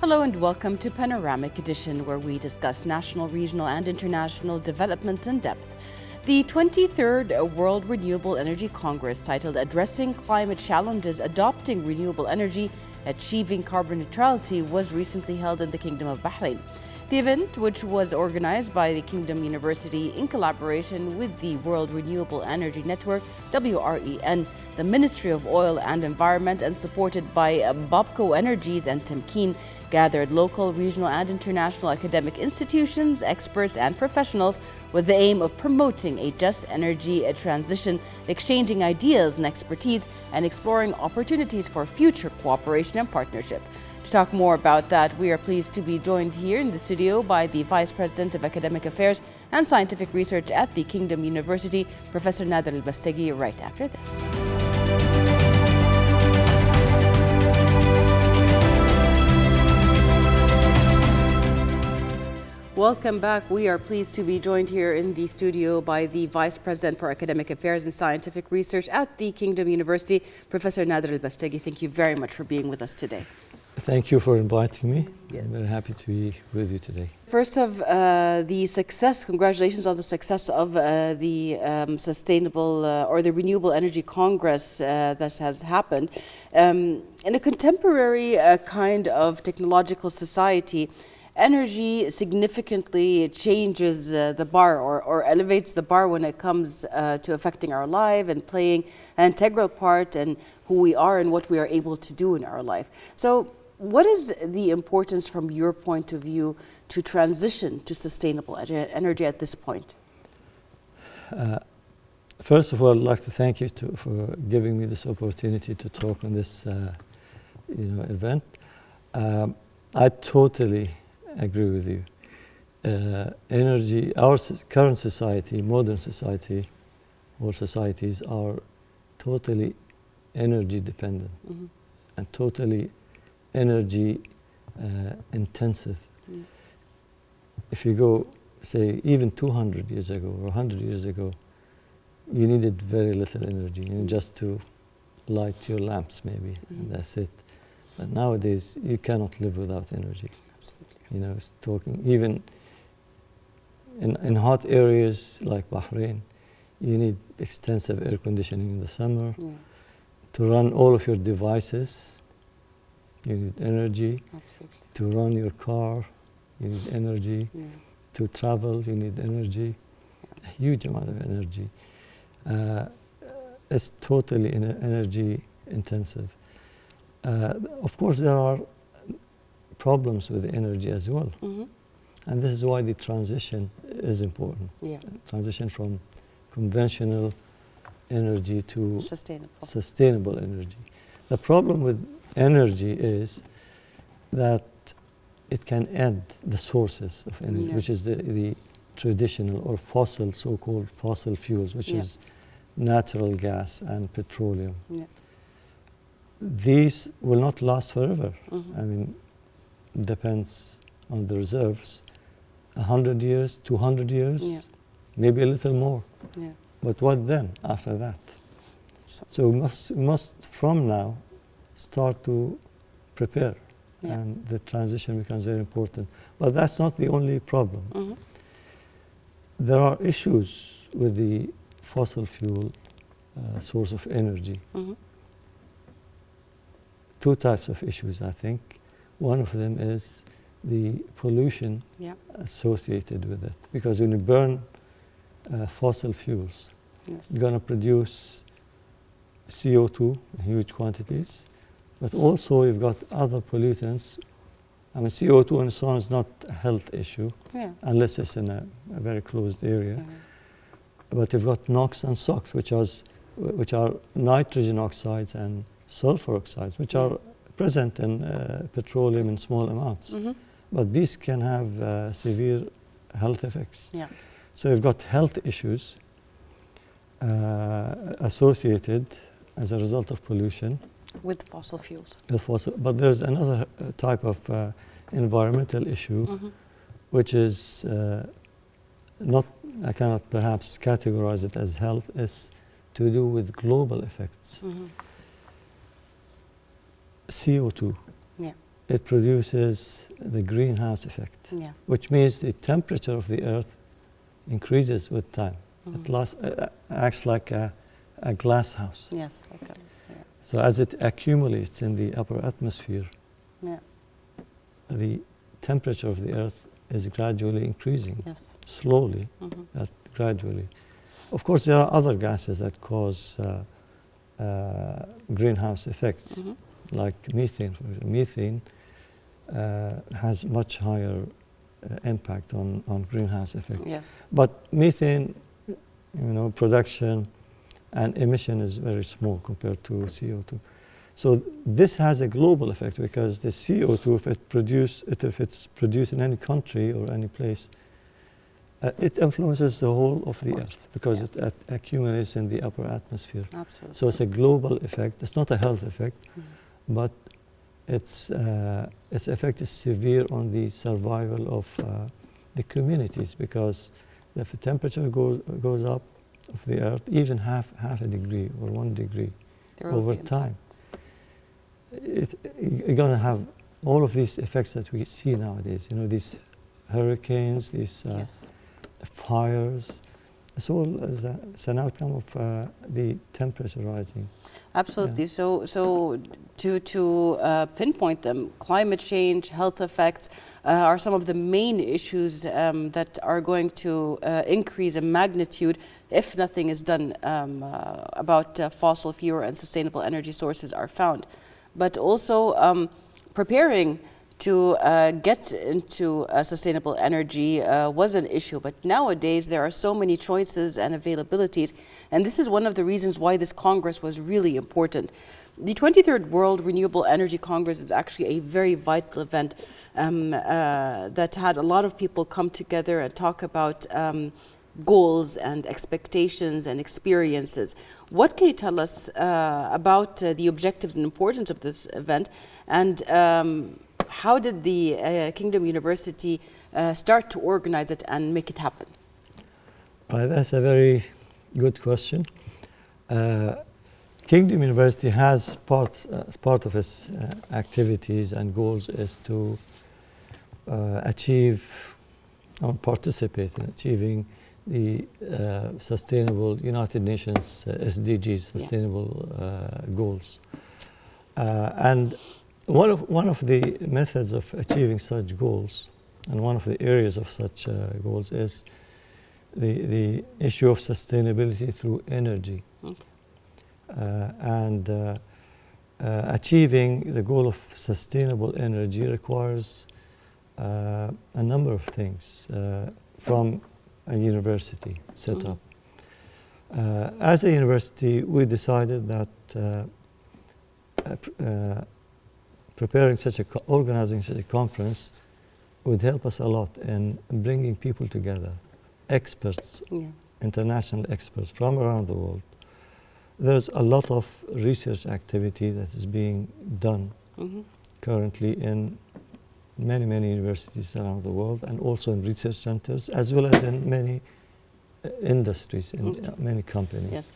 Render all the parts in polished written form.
Hello and welcome to Panoramic Edition, where we discuss national, regional and international developments in depth. The 23rd World Renewable Energy Congress, titled Addressing Climate Challenges, Adopting Renewable Energy, Achieving Carbon Neutrality, was recently held in the Kingdom of Bahrain. The event, which was organized by the Kingdom University in collaboration with the World Renewable Energy Network, WREN, the Ministry of Oil and Environment, and supported by Bobco Energies and Temkeen, gathered local, regional and international academic institutions, experts and professionals with the aim of promoting a just energy transition, exchanging ideas and expertise, and exploring opportunities for future cooperation and partnership. To talk more about that, we are pleased to be joined here in the studio by the Vice President of Academic Affairs and Scientific Research at the Kingdom University, Professor Nader Al-Bastagi, right after this. Welcome back. We are pleased to be joined here in the studio by the Vice President for Academic Affairs and Scientific Research at the Kingdom University, Professor Nader Al-Bastagi. Thank you very much for being with us today. Thank you for inviting me. I'm very happy to be with you today. First of the success, congratulations on the success of the Sustainable or the Renewable Energy Congress that has happened. In a contemporary kind of technological society, energy significantly changes the bar or elevates the bar when it comes to affecting our life and playing an integral part in who we are and what we are able to do in our life. So what is the importance from your point of view to transition to sustainable energy at this point? First of all, I'd like to thank you for giving me this opportunity to talk on this event. I totally agree with you. Energy, our current society, modern society, all societies are totally energy dependent and totally energy intensive. If you go, say, even 200 years ago or 100 years ago, you needed very little energy, just to light your lamps maybe, and that's it. But nowadays, you cannot live without energy. Absolutely. Talking even in hot areas like Bahrain, you need extensive air conditioning in the summer. To run all of your devices, you need energy. Absolutely. To run your car, you need energy. To travel, you need energy. A huge amount of energy. It's totally energy intensive. Of course, there are problems with energy as well. And this is why the transition is important. Transition from conventional energy to sustainable energy. The problem with energy is that it can end the sources of energy, which is the traditional or fossil, so-called fossil fuels, which is natural gas and petroleum. These will not last forever. I mean, depends on the reserves. 100 years, 200 years, maybe a little more. But what then after that? So we must from now start to prepare, and the transition becomes very important. But that's not the only problem. There are issues with the fossil fuel source of energy. Two types of issues, I think. One of them is the pollution associated with it. Because when you burn fossil fuels, you're going to produce CO2 in huge quantities, but also you've got other pollutants. I mean, CO2 and so on is not a health issue, unless it's in a very closed area. But you've got NOx and SOx, which are nitrogen oxides and sulfur oxides, which are present in petroleum in small amounts. But these can have severe health effects. So you've got health issues associated as a result of pollution. With fossil fuels. But there's another type of environmental issue, which is not, I cannot perhaps categorize it as health, is to do with global effects. CO2 it produces the greenhouse effect, Yeah. which means the temperature of the Earth increases with time. It acts like a glass house. Yes. Like a, yeah. So as it accumulates in the upper atmosphere, Yeah. the temperature of the Earth is gradually increasing, Yes. slowly, but gradually. Of course, there are other gases that cause greenhouse effects, like methane. For example. Methane has much higher impact on greenhouse effect. Yes. But methane, production and emission is very small compared to CO2. So this has a global effect because the CO2, if it's produced in any country or any place, it influences the whole of the Earth because it accumulates in the upper atmosphere. Absolutely. So it's a global effect. It's not a health effect, but its effect is severe on the survival of the communities because if the temperature goes up of the Earth, even half a degree or 1 degree over time, you're going to have all of these effects that we see nowadays. These hurricanes, these fires. It's all it's an outcome of the temperature rising. Absolutely. Yeah. So to pinpoint them, climate change, health effects are some of the main issues that are going to increase in magnitude if nothing is done about fossil fuel and sustainable energy sources are found. But also preparing to get into sustainable energy was an issue, but nowadays there are so many choices and availabilities, and this is one of the reasons why this Congress was really important. The 23rd World Renewable Energy Congress is actually a very vital event that had a lot of people come together and talk about goals and expectations and experiences. What can you tell us about the objectives and importance of this event, and how did the Kingdom University start to organize it and make it happen? Right, that's a very good question. Kingdom University has part of its activities and goals is to achieve or participate in achieving the sustainable United Nations SDGs, sustainable goals. And one of the methods of achieving such goals, and one of the areas of such goals, is the issue of sustainability through energy. And achieving the goal of sustainable energy requires a number of things from a university setup. As a university, we decided that organizing such a conference would help us a lot in bringing people together, experts, international experts from around the world. There's a lot of research activity that is being done currently in many universities around the world, and also in research centers, as well as in many industries, in many companies. Yes.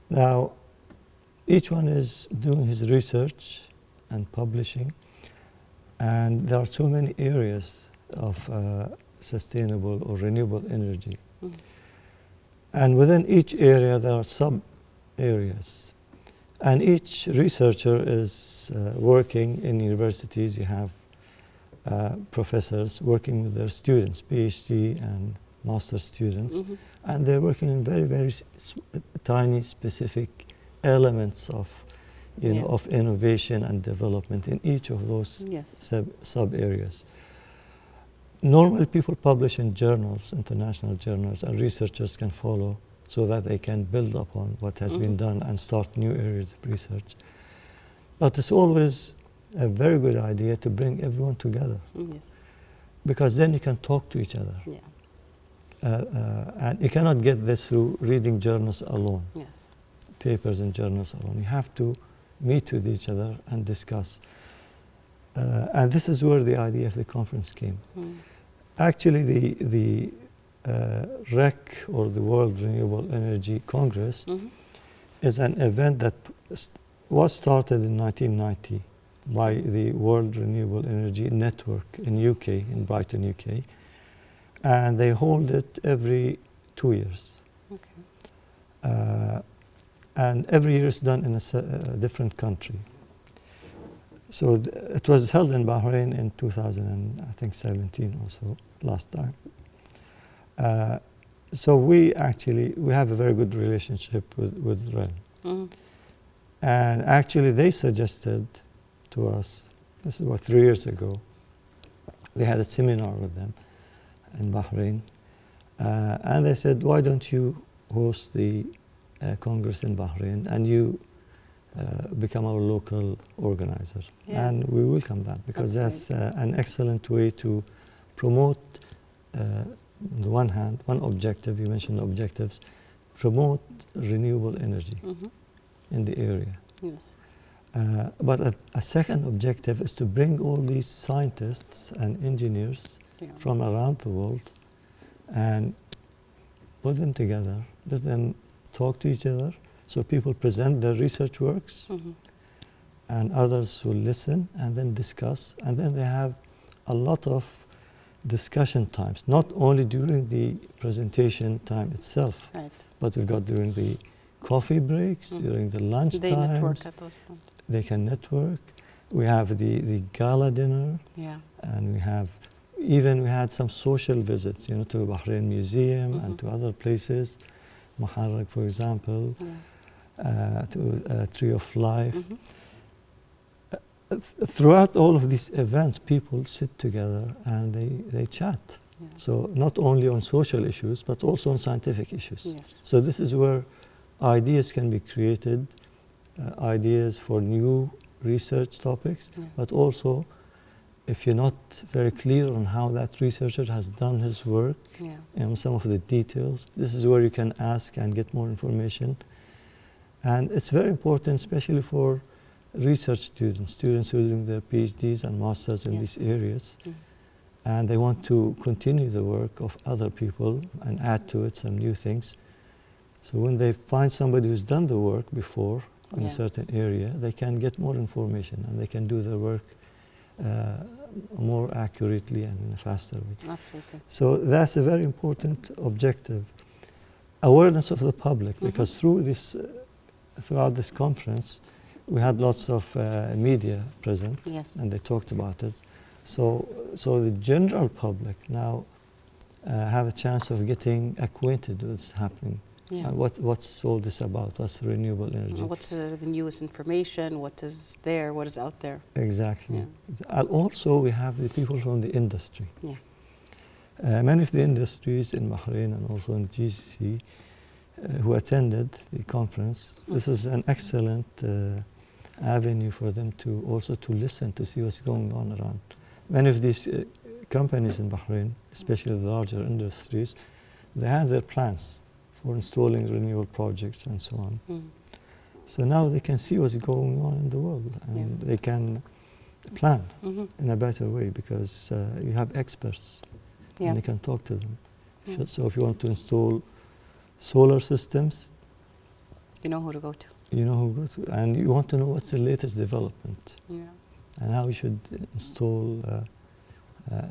Now, each one is doing his research and publishing, and there are so many areas of sustainable or renewable energy. And within each area, there are sub-areas. And each researcher is working in universities. You have professors working with their students, PhD and master students, and they're working in very tiny, specific elements of, of innovation and development in each of those sub-areas. Normally, people publish in journals, international journals, and researchers can follow so that they can build upon what has been done and start new areas of research. But it's always a very good idea to bring everyone together. Because then you can talk to each other. And you cannot get this through reading journals alone, papers in journals alone. You have to meet with each other and discuss. And this is where the idea of the conference came. Actually, the REC, or the World Renewable Energy Congress, is an event that was started in 1990 by the World Renewable Energy Network in UK, in Brighton, UK. And they hold it every 2 years. Okay. And every year it's done in a different country. So it was held in Bahrain in 2017 or so, last time. So we have a very good relationship with REN. Mm-hmm. And actually they suggested to us, this is about 3 years ago, we had a seminar with them in Bahrain, and they said, why don't you host the Congress in Bahrain and you become our local organizer. Yeah. And we welcome that because that's an excellent way to promote, on the one hand, one objective, you mentioned objectives, promote renewable energy in the area. Yes. But a second objective is to bring all these scientists and engineers from around the world and put them together, let them talk to each other, so people present their research works and others will listen and then discuss, and then they have a lot of discussion times, not only during the presentation time itself, but we've got during the coffee breaks, during the lunch They times. network at those points. They can network. We have the gala dinner, and we had some social visits, to Bahrain Museum and to other places, Muharraq, for example, to Tree of Life. Throughout all of these events, people sit together and they chat. So not only on social issues, but also on scientific issues. So this is where ideas can be created, ideas for new research topics, but also if you're not very clear on how that researcher has done his work and some of the details, this is where you can ask and get more information. And it's very important, especially for research students who are doing their PhDs and masters in these areas, and they want to continue the work of other people and add to it some new things. So when they find somebody who's done the work before in a certain area, they can get more information and they can do their work more accurately and in a faster way. Absolutely. So that's a very important objective. Awareness of the public, because throughout this conference, we had lots of media present, and they talked about it. So the general public now have a chance of getting acquainted with what's happening. What's all this about? What's renewable energy? What's the newest information? What is there? What is out there? Exactly. Also, we have the people from the industry. Many of the industries in Bahrain and also in the GCC who attended the conference, this was an excellent avenue for them to also to listen, to see what's going on around. Many of these companies in Bahrain, especially the larger industries, they have their plans for installing renewable projects and so on. So now they can see what's going on in the world, and they can plan in a better way because you have experts and you can talk to them. So if you want to install solar systems, you know who to go to. You know who to go to, and you want to know what's the latest development and how you should install.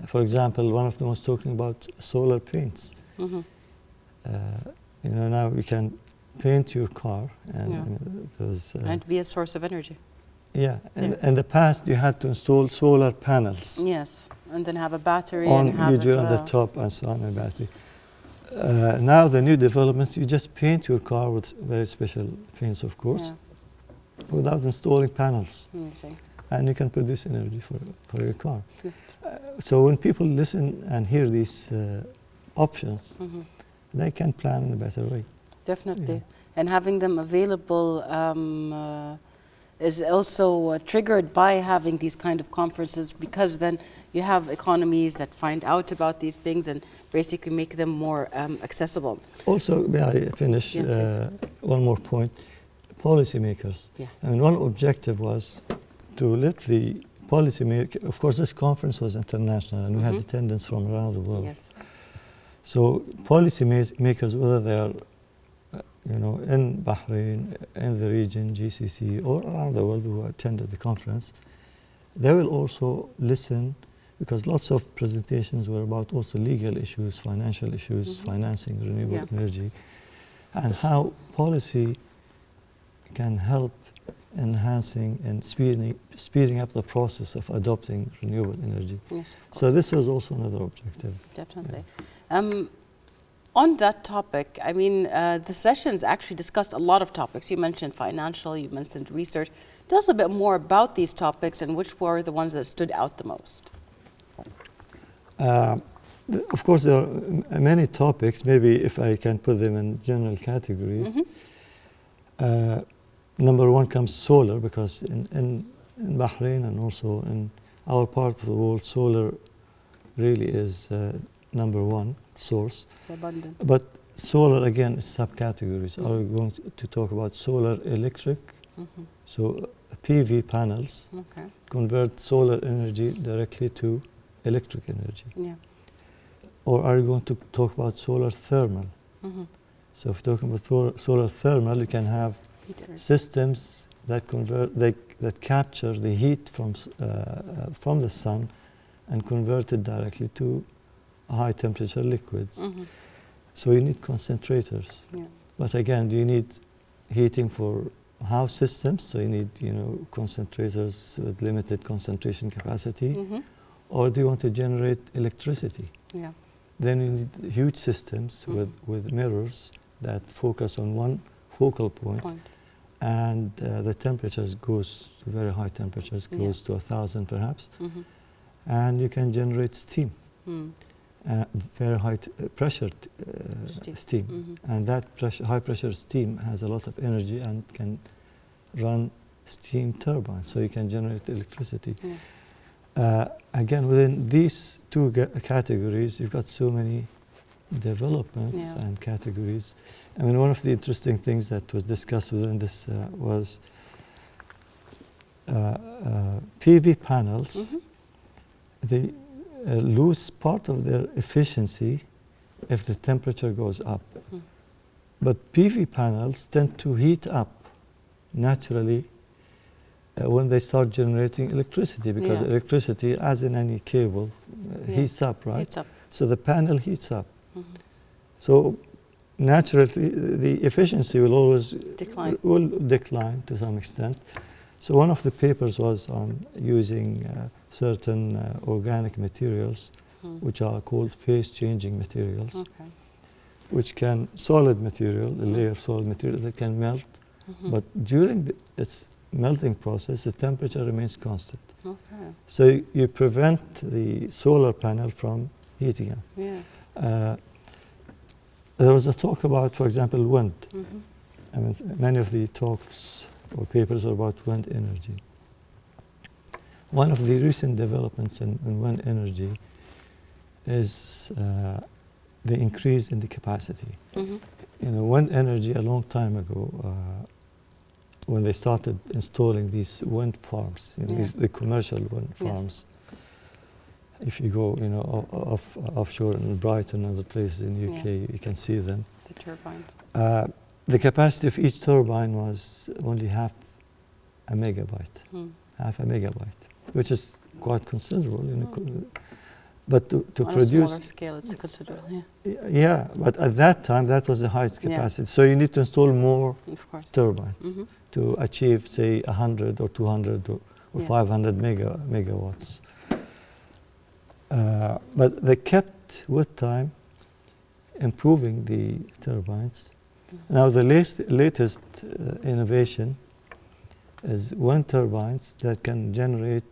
For example, one of them was talking about solar paints. Now you can paint your car and be a source of energy. In the past you had to install solar panels. And then have a battery on and have on the top and so on, a battery. Now the new developments, you just paint your car with very special paints, of course, without installing panels. And you can produce energy for your car. So when people listen and hear these options, they can plan in a better way. Definitely. And having them available is also triggered by having these kind of conferences, because then you have economies that find out about these things and basically make them more accessible. Also, may I finish one more point? Policymakers. And one objective was to let the policymakers, of course this conference was international and we had attendance from around the world. So policymakers, whether they are in Bahrain, in the region, GCC, or around the world who attended the conference, they will also listen, because lots of presentations were about also legal issues, financial issues, financing renewable energy, and how policy can help enhancing and speeding up the process of adopting renewable energy. Yes, so this was also another objective. Definitely. On that topic, I mean, the sessions actually discussed a lot of topics. You mentioned financial, you mentioned research. Tell us a bit more about these topics and which were the ones that stood out the most. Of course, there are many topics. Maybe if I can put them in general categories. Number one comes solar, because in Bahrain and also in our part of the world, solar really is number one source. It's abundant. But solar, again, is subcategories. Are we going to talk about solar electric? So PV panels convert solar energy directly to electric energy. Yeah. Or are you going to talk about solar thermal? So if you're talking about solar thermal, you can have systems that that capture the heat from the sun and convert it directly to high temperature liquids. So you need concentrators. Yeah. But again, do you need heating for house systems? So you need, concentrators with limited concentration capacity. Or do you want to generate electricity? Yeah. Then you need huge systems with mirrors that focus on one focal point. And the temperatures goes to very high temperatures, close to 1,000 perhaps. And you can generate steam, very high pressure steam. And that high pressure steam has a lot of energy and can run steam turbines, so you can generate electricity. Again, within these two categories, you've got so many developments and categories. I mean, one of the interesting things that was discussed within this was PV panels. They lose part of their efficiency if the temperature goes up. But PV panels tend to heat up naturally when they start generating electricity, because electricity, as in any cable, heats up, right? Heats up. So the panel heats up. So naturally, the efficiency will always decline to some extent. So one of the papers was on using certain organic materials, which are called phase-changing materials, which can solid material, a layer of solid material that can melt, but during its melting process, the temperature remains constant. So you prevent the solar panel from heating up. There was a talk about, for example, wind. I mean, many of the talks or papers are about wind energy. One of the recent developments in wind energy is the increase in the capacity. Wind energy, a long time ago, when they started installing these wind farms, the commercial wind farms. If you go, offshore in Brighton and other places in the UK, you can see them. The turbines. The capacity of each turbine was only half a megawatt, which is quite considerable. But to produce... On a smaller scale, it's considerable, Yeah, but at that time, that was the highest capacity. So you need to install more turbines to achieve, say, 100 or 200 or 500 megawatts. But they kept, with time, improving the turbines. Now, the latest innovation is wind turbines that can generate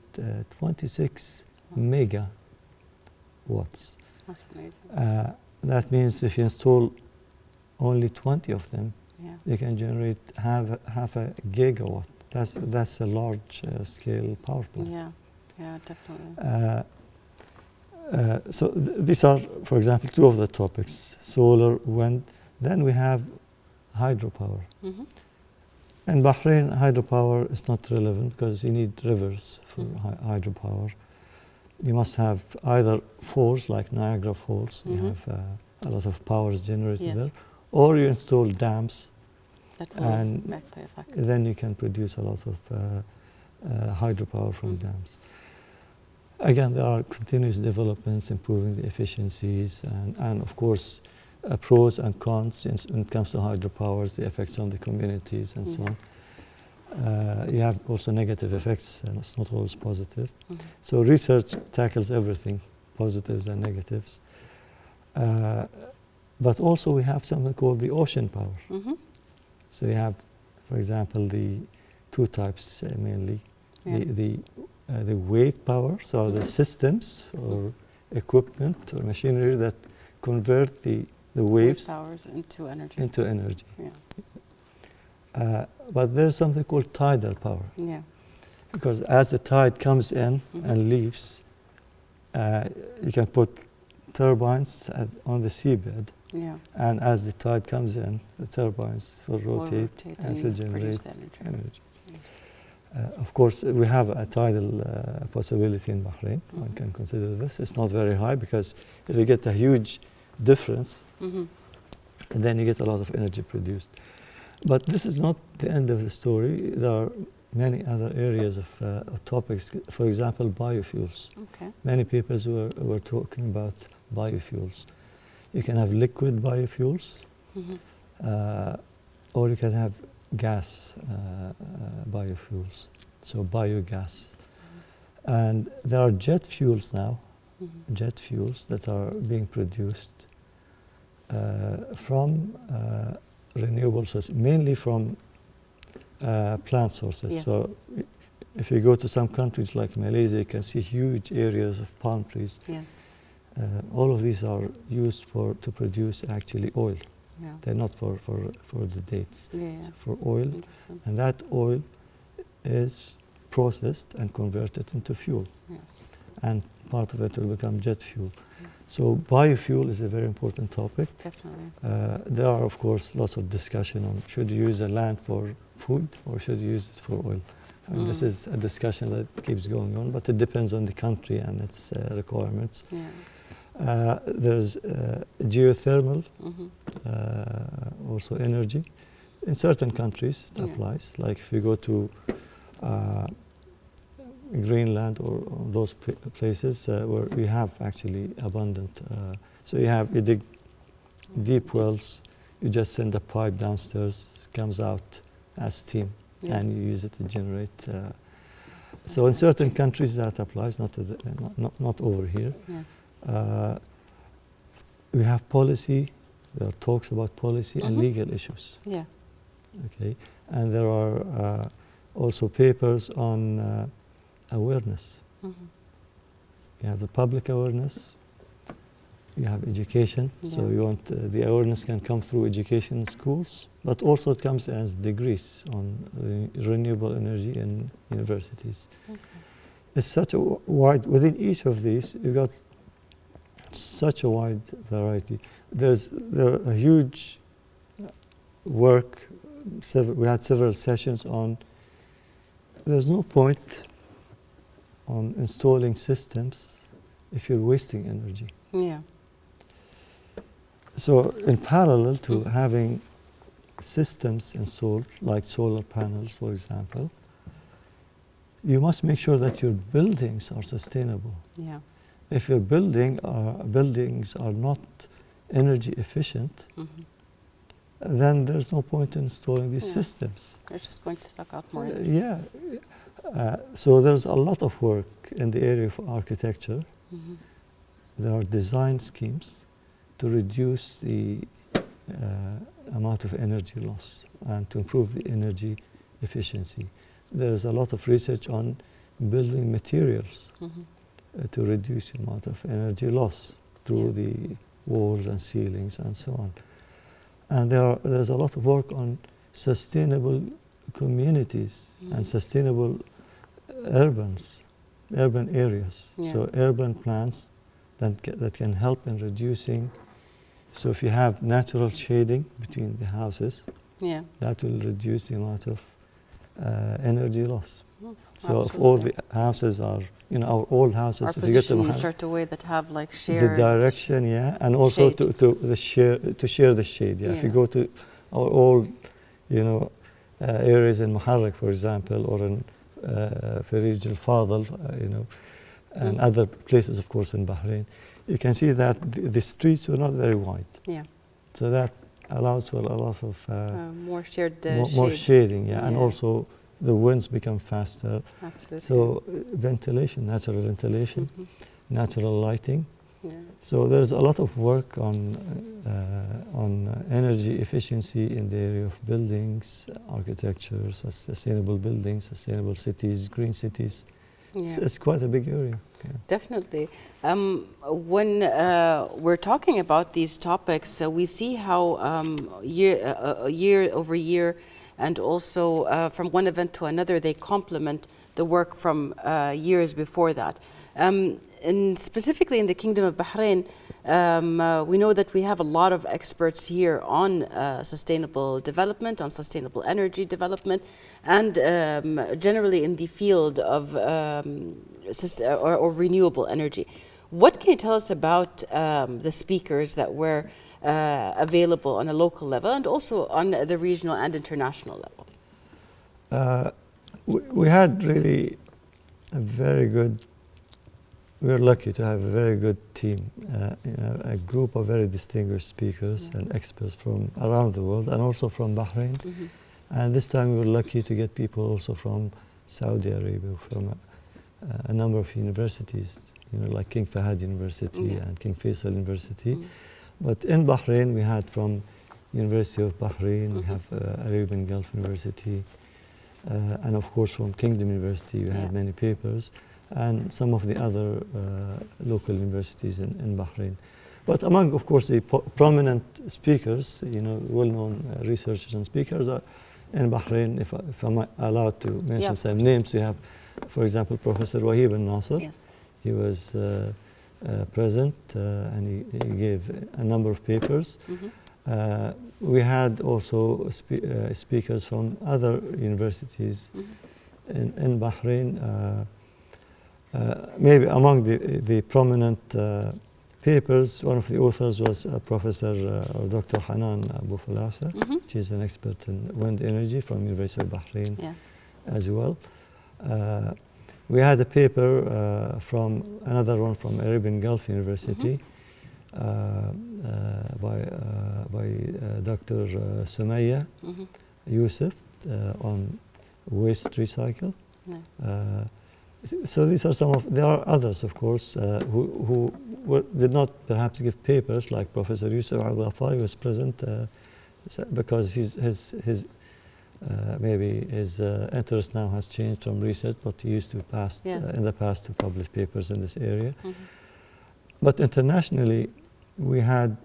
26 megawatts. That's amazing. That means if you install only 20 of them, you can generate half a gigawatt. That's a large scale power plant. Yeah, definitely. So these are, for example, two of the topics: solar, wind. Then we have hydropower. In Bahrain, hydropower is not relevant because you need rivers for hydropower. You must have either falls like Niagara Falls, you have a lot of power is generated there, or you install dams, and then you can produce a lot of hydropower from dams. Again, there are continuous developments, improving the efficiencies, and of course, pros and cons when it comes to hydropowers, the effects on the communities and so on. You have also negative effects, and it's not always positive. So research tackles everything, positives and negatives. But also we have something called the ocean power. So you have, for example, the two types mainly. The wave power, so the systems or equipment or machinery that convert the waves powers into energy. But there's something called tidal power. Because as the tide comes in and leaves, you can put turbines on the seabed. And as the tide comes in, the turbines will rotate and to generate energy. Of course, we have a tidal possibility in Bahrain. One can consider this. It's not very high because if you get a huge difference, then you get a lot of energy produced. But this is not the end of the story. There are many other areas of topics. For example, biofuels. Many people were talking about biofuels. You can have liquid biofuels, or you can have gas biofuels, so biogas. And there are jet fuels now, jet fuels that are being produced from renewable sources, mainly from plant sources. So if you go to some countries like Malaysia, you can see huge areas of palm trees. All of these are used to produce actually oil. They're not for the dates. It's for oil, and that oil is processed and converted into fuel. And part of it will become jet fuel. So biofuel is a very important topic. There are, of course, lots of discussion on should you use the land for food or should you use it for oil. I mean, this is a discussion that keeps going on, but it depends on the country and its requirements. There's geothermal, also energy. In certain countries it applies, like if you go to Greenland or those places where we have actually abundant. So you dig deep wells, you just send a pipe downstairs, it comes out as steam, and you use it to generate. So in certain countries that applies, not over here. We have policy, there are talks about policy and legal issues. Okay, and there are also papers on awareness. You have the public awareness, you have education, so you want the awareness can come through education in schools, but also it comes as degrees on renewable energy in universities. It's such a wide, within each of these, you've got such a wide variety. There's a huge work, we had several sessions on, there's no point on installing systems if you're wasting energy. So in parallel to having systems installed, like solar panels, for example, you must make sure that your buildings are sustainable. If your buildings are not energy efficient, then there's no point in installing these systems. They're just going to suck out more energy. So there's a lot of work in the area of architecture. There are design schemes to reduce the amount of energy loss and to improve the energy efficiency. There's a lot of research on building materials to reduce the amount of energy loss through the walls and ceilings and so on. And there's a lot of work on sustainable communities and sustainable urban areas. So urban plants that can help in reducing. So if you have natural shading between the houses, that will reduce the amount of energy loss. So if all the houses are, our old houses, if you get them in such a way that have like shared the direction, and also to share the shade. If you go to our old, areas in Muharraq, for example, or in Farij al-Fadl, and other places, of course, in Bahrain, you can see that the streets were not very wide. Yeah. So that allows for a lot of more shared more shades. shading, and also the winds become faster. Absolutely. So ventilation, natural ventilation, natural lighting. Yeah. So there's a lot of work on energy efficiency in the area of buildings, architecture, sustainable buildings, sustainable cities, green cities. Yeah. It's quite a big area. Yeah. Definitely. When we're talking about these topics, we see how year over year, and also from one event to another, they complement the work from years before that. And specifically in the Kingdom of Bahrain, we know that we have a lot of experts here on sustainable development, on sustainable energy development, and generally in the field of or renewable energy. What can you tell us about the speakers that were available on a local level and also on the regional and international level? We had really a very good. We were lucky to have a very good team, a group of very distinguished speakers and experts from around the world, and also from Bahrain. And this time we were lucky to get people also from Saudi Arabia, from a number of universities, like King Fahad University and King Faisal University. But in Bahrain, we had from University of Bahrain, we have Arabian Gulf University, and of course from Kingdom University, we had many papers, and some of the other local universities in Bahrain. But among, of course, the prominent speakers, well-known researchers and speakers are in Bahrain. If I'm allowed to mention some names, we have, for example, Professor Wahib al-Nasser. Yes. He was present, and he gave a number of papers. We had also speakers from other universities in Bahrain. Maybe among the prominent papers, one of the authors was Professor or Dr. Hanan Abu Falasa. She's an expert in wind energy from University of Bahrain as well. We had a paper from another one from Arabian Gulf University by Dr. Sumaya Youssef on waste recycle. So these are some of, there are others, of course, who did not perhaps give papers, like Professor Yusuf Al-Ghafari was present because his maybe his interest now has changed from research, but he used to in the past to publish papers in this area. But internationally, we had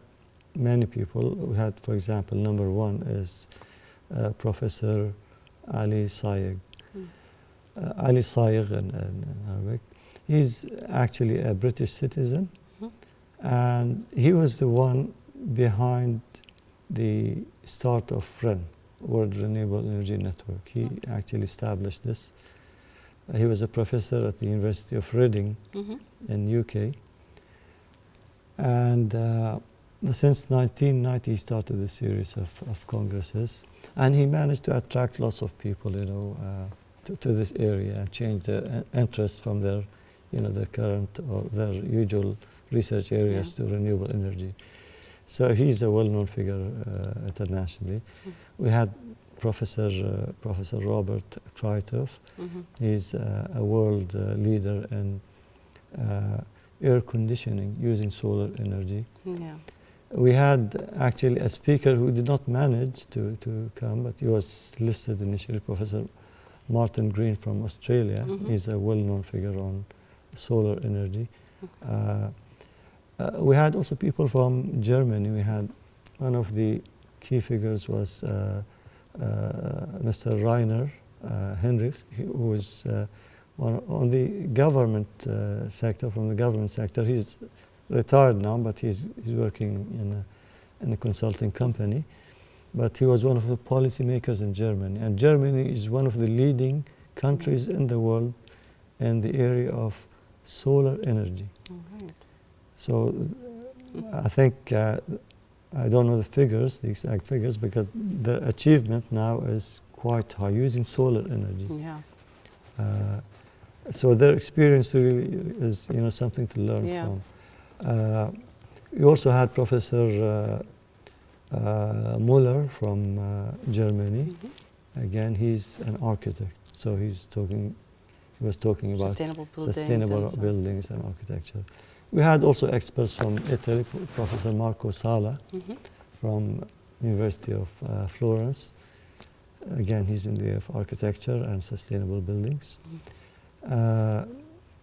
many people. We had, for example, number one is Professor Ali Sayegh. Ali Sayegh in Arabic. He's actually a British citizen, and he was the one behind the start of REN, World Renewable Energy Network. He actually established this. He was a professor at the University of Reading in UK, and since 1990 he started a series of congresses, and he managed to attract lots of people, to this area and change their interest from their, their current or their usual research areas to renewable energy. So he's a well-known figure internationally. We had Professor Robert Kreithoff. He's a world leader in air conditioning using solar energy. We had actually a speaker who did not manage to come, but he was listed initially, Professor Martin Green from Australia. He's a well-known figure on solar energy. We had also people from Germany. We had one of the key figures was Mr. Rainer Henrich, who was on the government sector, from the government sector. He's retired now, but he's working in a consulting company. But he was one of the policymakers in Germany. And Germany is one of the leading countries in the world in the area of solar energy. So I think, I don't know the exact figures, because their achievement now is quite high, using solar energy. So their experience really is, something to learn Yeah. from. We also had Professor Muller from Germany. Mm-hmm. Again, he's an architect, so he was talking about Sustainable buildings and architecture. We had also experts from Italy, Professor Marco Sala Mm-hmm. from University of Florence. Again, he's in the area of architecture and sustainable buildings.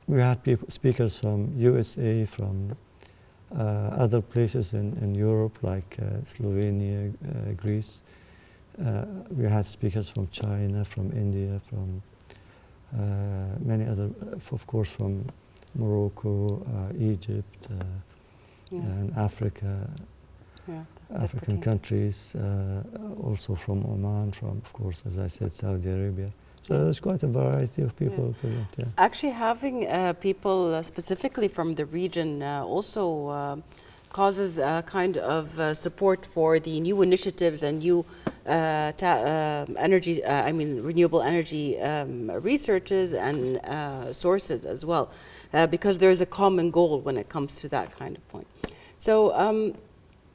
We had speakers from USA, from other places in Europe, like Slovenia, Greece. We had speakers from China, from India, from many other, of course, from Morocco, Egypt, and Africa, African countries, also from Oman, from, of course, as I said, Saudi Arabia. So there's quite a variety of people present. Yeah. Actually, having people specifically from the region also causes a kind of support for the new initiatives and new energy, renewable energy researches and sources as well, because there's a common goal when it comes to that kind of point. So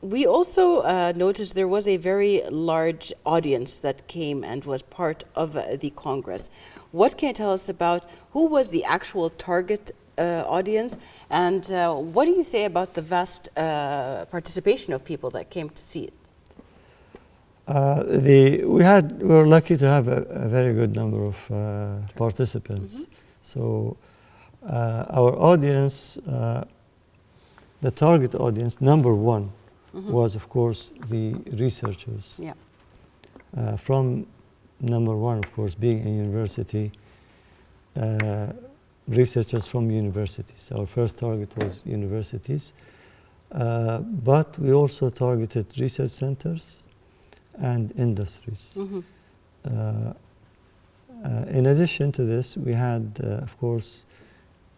we also noticed there was a very large audience that came and was part of the Congress. What can you tell us about who was the actual target audience, and what do you say about the vast participation of people that came to see it? We were lucky to have a very good number of participants. Mm-hmm. So our audience, the target audience, number one, was, of course, the researchers. Yeah. From number one, of course, being a university, researchers from universities. Our first target was universities, but we also targeted research centers and industries. Mm-hmm. In addition to this, we had, of course,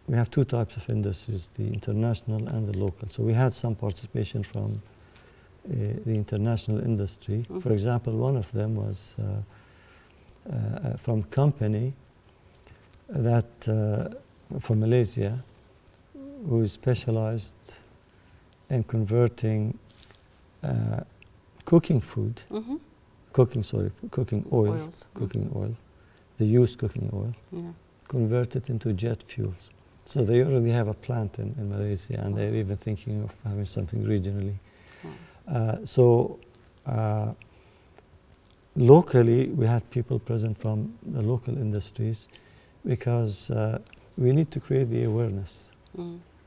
we have two types of industries, the international and the local. So we had some participation from the international industry. Mm-hmm. For example, one of them was from a company that from Malaysia, who is specialized in converting cooking food, cooking oil, Oils. cooking oil, the used cooking oil, convert it into jet fuels. So they already have a plant in Malaysia, and they're even thinking of having something regionally. Locally, we had people present from the local industries because we need to create the awareness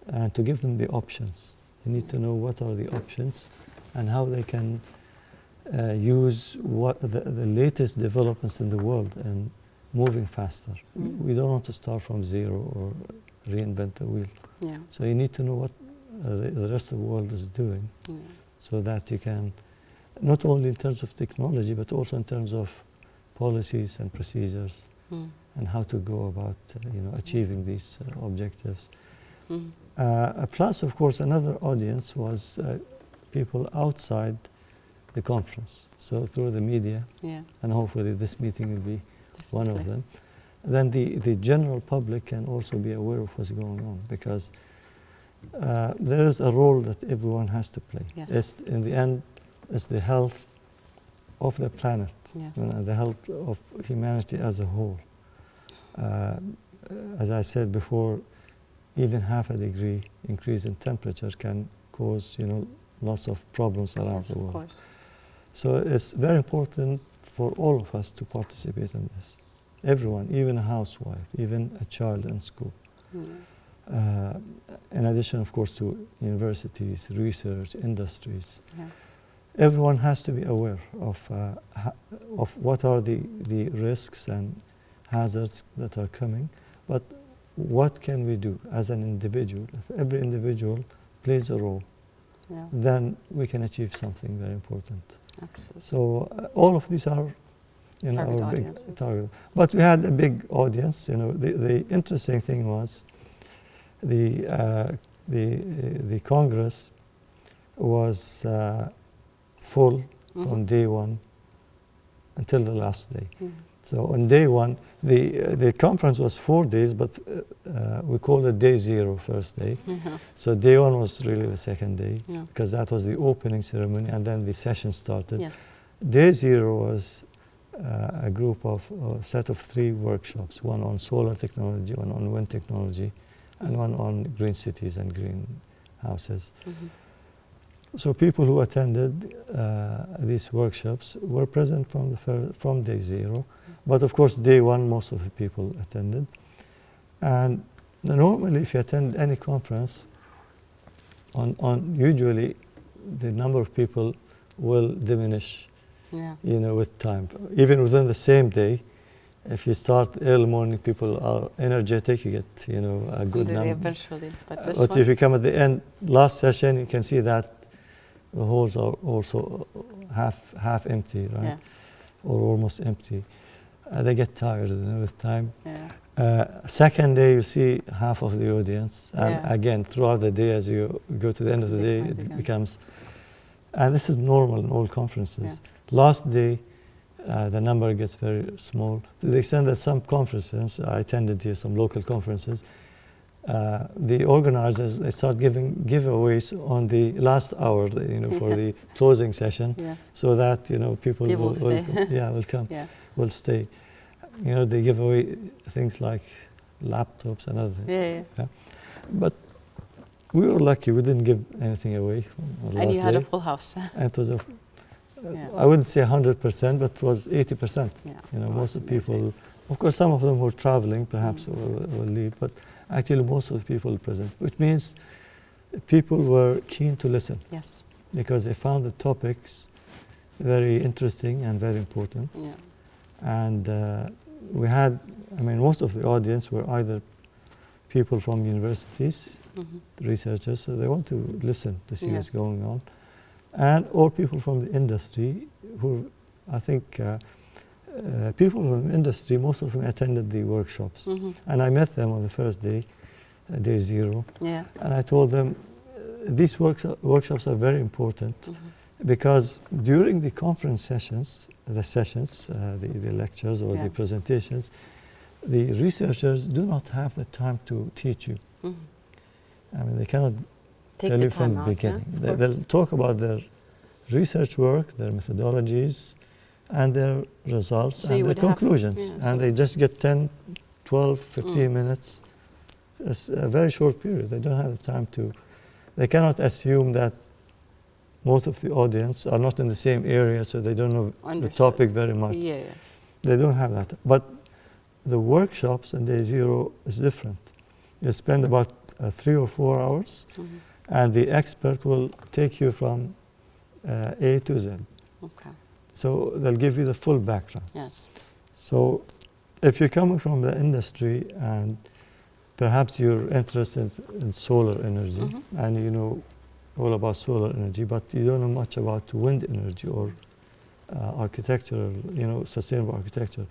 and to give them the options. They need to know what are the options and how they can use what the latest developments in the world and moving faster. We don't want to start from zero or reinvent the wheel. Yeah. So you need to know what the rest of the world is doing, so that you can, not only in terms of technology, but also in terms of policies and procedures and how to go about achieving these objectives. Plus, of course, another audience was people outside the conference. So through the media, and hopefully this meeting will be one of them. Then the general public can also be aware of what's going on, because there is a role that everyone has to play. Yes. In the end, it's the health of the planet, the health of humanity as a whole. As I said before, even half a degree increase in temperature can cause, lots of problems around the world. Of course. So it's very important for all of us to participate in this. Everyone, even a housewife, even a child in school. In addition, of course, to universities, research, industries. Everyone has to be aware of what are the risks and hazards that are coming, but what can we do as an individual? If every individual plays a role, then we can achieve something very important. Absolutely. So all of these are, our big target. But we had a big audience. The interesting thing was the Congress was full from day one until the last day. So on day one, the conference was 4 days, but we call it day zero, first day. So day one was really the second day, because that was the opening ceremony, and then the session started. Yes. Day zero was a set of 3 workshops, one on solar technology, one on wind technology, and one on green cities and green houses. So people who attended these workshops were present from day zero. But of course, day one, most of the people attended. And normally, if you attend any conference, usually the number of people will diminish, with time. Even within the same day, if you start early morning, people are energetic, you get, a good number. Eventually, but if you come at the end, last session, you can see that the halls are also half empty, right? Yeah. Or almost empty. They get tired with time. Second day, you see half of the audience. And again, throughout the day, as you go to the end of the day, it becomes... And this is normal in all conferences. Last day, the number gets very small. To the extent that some conferences, I attended here some local conferences, the organizers, they start giving giveaways on the last hour, for the closing session, so that, people will come, will stay. They give away things like laptops and other things. But we were lucky, we didn't give anything away. And you had a full house. And it was I wouldn't say 100%, but it was 80%. Most of the people, of course, some of them were traveling, perhaps will leave, but actually most of the people were present, which means people were keen to listen. Yes. Because they found the topics very interesting and very important. And we had, most of the audience were either people from universities, researchers, so they want to listen to see what's going on, or people from the industry who, I think, people from the industry, most of them attended the workshops. And I met them on the first day, day zero. And I told them, these workshops are very important because during the conference sessions, the lectures or the presentations, the researchers do not have the time to teach you. They cannot tell you from the beginning. They'll talk about their research work, their methodologies, and their results and their conclusions. And they just get 10, 12, 15 minutes. It's a very short period. They don't have the time to... They cannot assume that most of the audience are not in the same area, so they don't know the topic very much. They don't have that. But the workshops on day zero is different. You spend about 3 or 4 hours, and the expert will take you from A to Z. So they'll give you the full background. So if you're coming from the industry and perhaps you're interested in solar energy, and you know all about solar energy, but you don't know much about wind energy or architecture, sustainable architecture,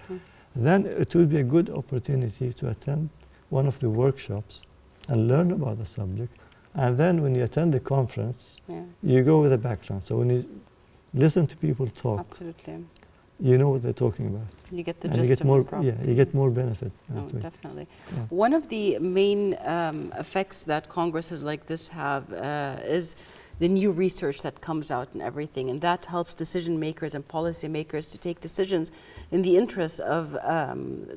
then it would be a good opportunity to attend one of the workshops and learn about the subject. And then when you attend the conference, you go with a background. So when you listen to people talk, you know what they're talking about. You get the and gist you get of more, the problem. you get more benefit. Oh, definitely. One of the main effects that congresses like this have is the new research that comes out and everything, and that helps decision makers and policy makers to take decisions in the interests of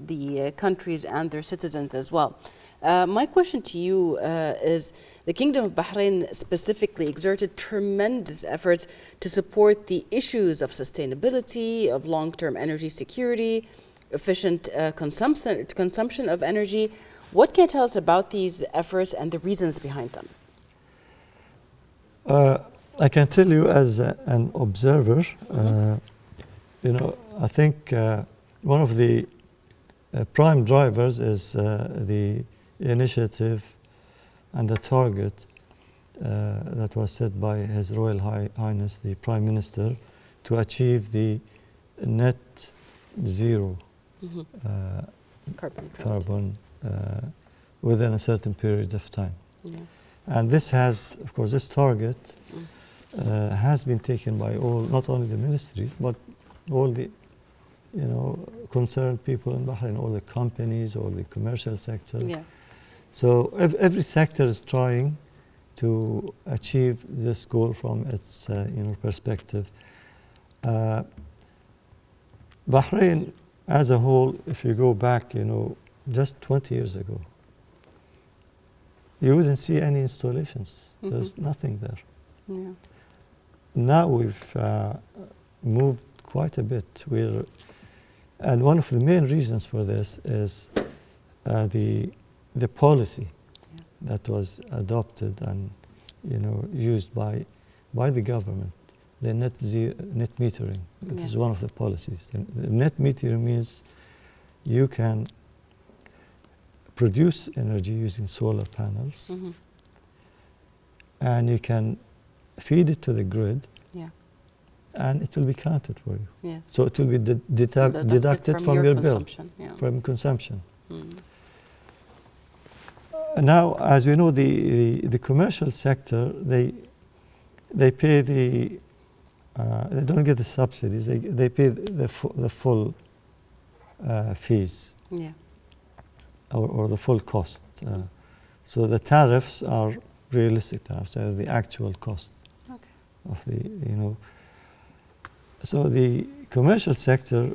the countries and their citizens as well. My question to you is, the Kingdom of Bahrain specifically exerted tremendous efforts to support the issues of sustainability, of long-term energy security, efficient consumption of energy. What can you tell us about these efforts and the reasons behind them? I can tell you as an observer, I think one of the prime drivers is the initiative and the target that was set by His Royal Highness, the Prime Minister, to achieve the net zero carbon within a certain period of time. And this has, of course, this target has been taken by all, not only the ministries, but all the concerned people in Bahrain, all the companies, all the commercial sector. Yeah. So every sector is trying to achieve this goal from its perspective. Bahrain as a whole, if you go back, just 20 years ago, you wouldn't see any installations. There's nothing there. Yeah. Now we've moved quite a bit. And one of the main reasons for this is the policy that was adopted and used by the government, the net metering. It is one of the policies. The net metering means you can produce energy using solar panels, and you can feed it to the grid, and it will be counted for you. Yes. So it will be deducted from your bill, from consumption. Now, as we know, the commercial sector, they pay they don't get the subsidies. They pay the full fees, or the full cost. So the tariffs are realistic tariffs. They're the actual cost of the So the commercial sector,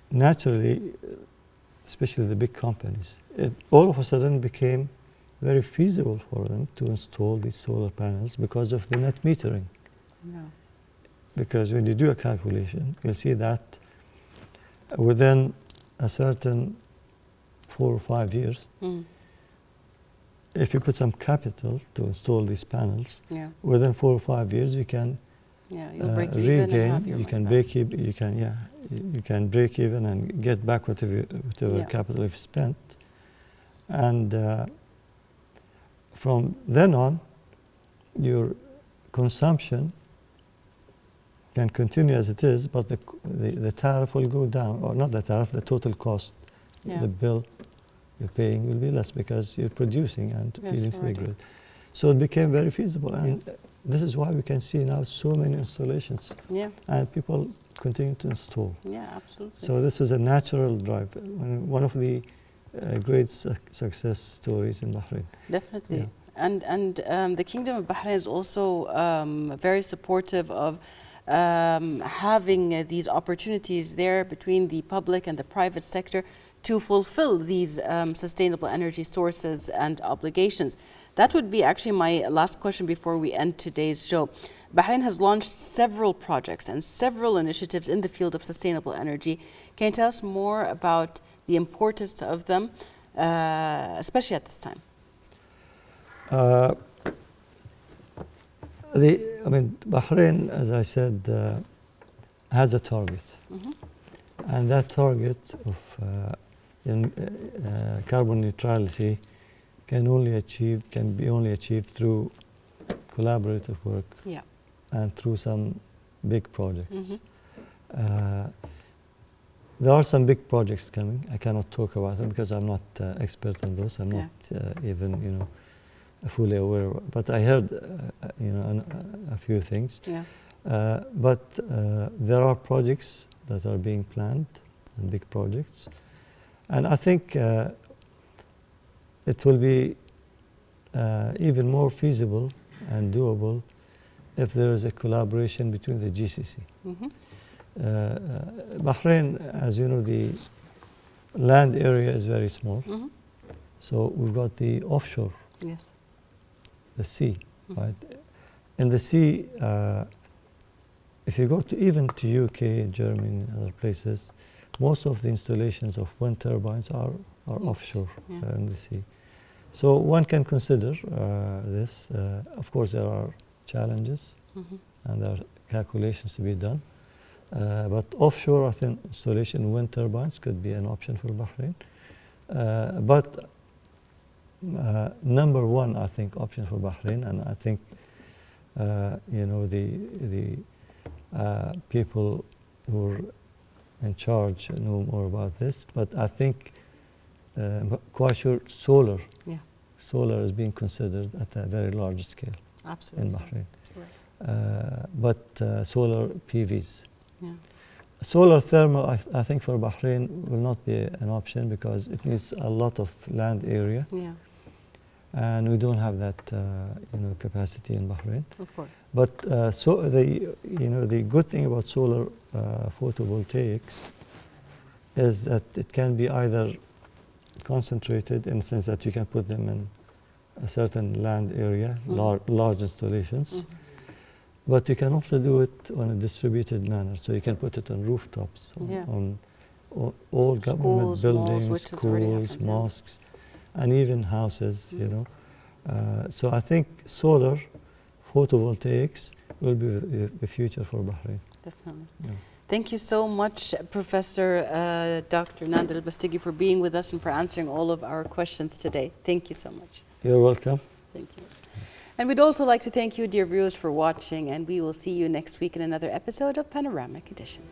naturally, especially the big companies, it all of a sudden became very feasible for them to install these solar panels because of the net metering. Because when you do a calculation, you'll see that within a certain 4 or 5 years, if you put some capital to install these panels, within 4 or 5 years you can you'll break even and have your you can money break even, you can break even and get back whatever capital you've spent, and from then on, your consumption can continue as it is, but the tariff will go down, or not the tariff, the total cost, the bill you're paying will be less because you're producing and feeding to the grid. So it became very feasible, and this is why we can see now so many installations, and people continue to install. Yeah, absolutely. So this is a natural drive, one of the great success stories in Bahrain. Definitely. And the Kingdom of Bahrain is also very supportive of having these opportunities there between the public and the private sector to fulfill these sustainable energy sources and obligations. That would be actually my last question before we end today's show. Bahrain has launched several projects and several initiatives in the field of sustainable energy. Can you tell us more about the importance of them, especially at this time? Bahrain, as I said, has a target, and that target of carbon neutrality can be only achieved through collaborative work and through some big projects. There are some big projects coming. I cannot talk about them because I'm not expert on those. I'm not even fully aware, but I heard a few things. But there are projects that are being planned, and big projects, and I think it will be even more feasible and doable if there is a collaboration between the GCC. Bahrain, as you know, the land area is very small, so we've got the offshore. The sea, right? In the sea, if you go even to UK, Germany, and other places, most of the installations of wind turbines are offshore in the sea. So one can consider this. Of course, there are challenges, and there are calculations to be done. But offshore, I think installation wind turbines could be an option for Bahrain. But number one, I think, option for Bahrain, and I think the people who are in charge know more about this. But I think quite sure solar is being considered at a very large scale in Bahrain. But solar PVs. Solar thermal, I think for Bahrain will not be an option because it needs a lot of land area. Yeah, And we don't have that capacity in Bahrain. of course. But the good thing about solar photovoltaics is that it can be either concentrated in the sense that you can put them in a certain land area, large installations. But you can also do it on a distributed manner. So you can put it on rooftops, on all government Schools, buildings, malls, which already schools, happens, mosques, and even houses, So I think solar photovoltaics will be the future for Bahrain. Definitely. Yeah. Thank you so much, Professor Dr. Nader Al-Bastigi, for being with us and for answering all of our questions today. Thank you so much. You're welcome. Thank you. And we'd also like to thank you, dear viewers, for watching, and we will see you next week in another episode of Panoramic Edition.